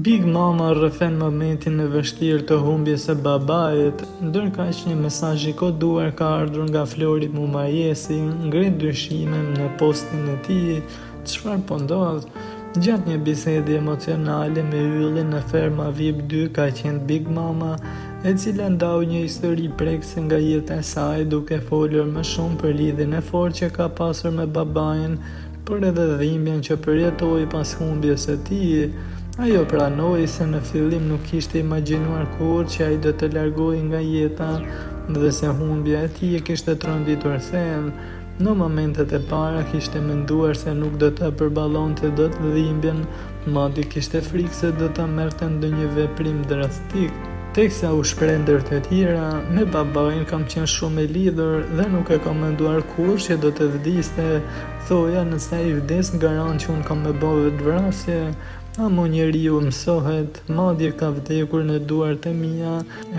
Big Mama rrëfen momentin e vështirë të humbjes së babait, ndërkaq një mesazh i koduar ka ardhur nga Flori Mumajesi, ngret dyshime në postin e tij. Çfarë po ndodh? Gjatë një bisede emocionale me yllin në ferma VIP 2 ka qenë Big Mama, e cila ndau një histori prekse nga jeta e saj, duke folur më shumë për lidhjen e fortë që ka pasur me babain, por edhe dhimbjen që përjetoi pas humbjes së tij. Ajo pranoi se në fillim nuk kishte imagjinuar kurrë që ai do të largohej nga jeta dhe se humbja e tij e kishte tronditur thellë. Në momentet e para kishte menduar se nuk do ta përballonte dot dhimbjen, madje kishte frikë se do ta merrte ndonjë veprim drastik. Teksa u shpreh ndër të tjera, me babain kam qenë shumë e lidhur dhe nuk e kam menduar kurrë që do të vdiste. Thoja nëse ai vdes ngaran që unë kam me bë vetvrasje. Amo njeriu mësohet, madje ka vdekur në duart e mia,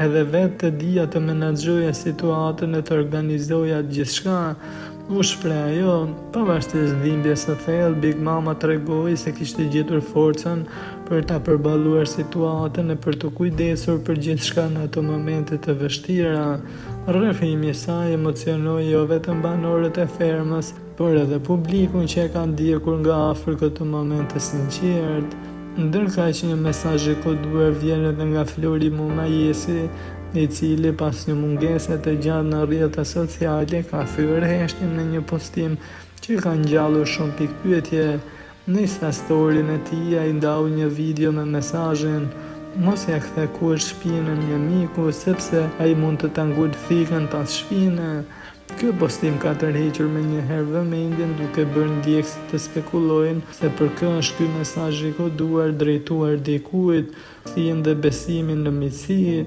edhe vetë të dija të menaxhoja situatën e të organizoja gjithçka. U shpreh ajo, pavarësisht dhimbjes së thellë, Big Mama tregoi se kishte gjetur forcën për ta përballuar situatën e për të kujdesur për gjithçka në ato momente të vështira. Rrëfimi i saj emocionoi jo vetëm banorët e fermës, por edhe publikun që e ka ndjekur nga afër këtë moment të sinqertë. Ndërkaq një mesazh i koduar vjen edhe nga Flori Mumajesi, i cili pas një mungese të gjatë në rrjetet sociale ka thyer heshtjen në një postim që ka ngjallur shumë pikpyetje. Në Instastorin e tij ai ndau një video me mesazhin: "Mos ja kthe kurrë shpinën një miku, sepse ai mund të ta ngul thikën pas shpinë." Ky postim ka tërhequr me njëherë vëmendjen, duke bërë ndjekësit të spekulojnë se për kë është ky mesazh i koduar drejtuar dikujt, thyen dhe besimin në miqësi.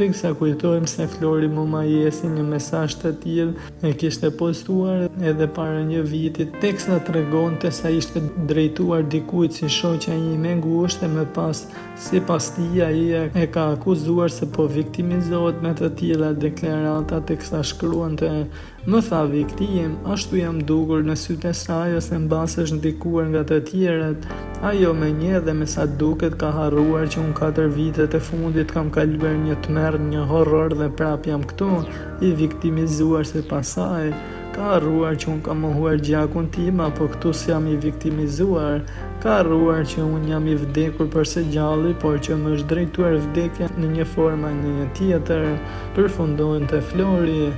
Teksa kujtojmë se Flori Mumajesi një mesazh të tillë e kishte postuar edhe para një viti, teksa tregonte se ishte drejtuar dikujt si shoqja ime ngushtë, e më pas sipas tij ai e ka akuzuar se po viktimizohet me të tilla deklarata, teksa shkruante: "Më tha viktim, ashtu jam dukur në sytë e saj ose mbas është ndikuar nga të tjerët. Ajo me një dhe me sa duket ka harruar që unë 4 vitet e fundit kam kaluar një tmerr, një horror dhe prap jam këtu, i viktimizuar se pasaj. Ka harruar që unë kam mohuar gjakun tim, apo këtu s'jam i viktimizuar. Ka harruar që unë jam i vdekur përse gjalli, por që më është drejtuar vdekja në një formë në një tjetër", përfundonte Flori.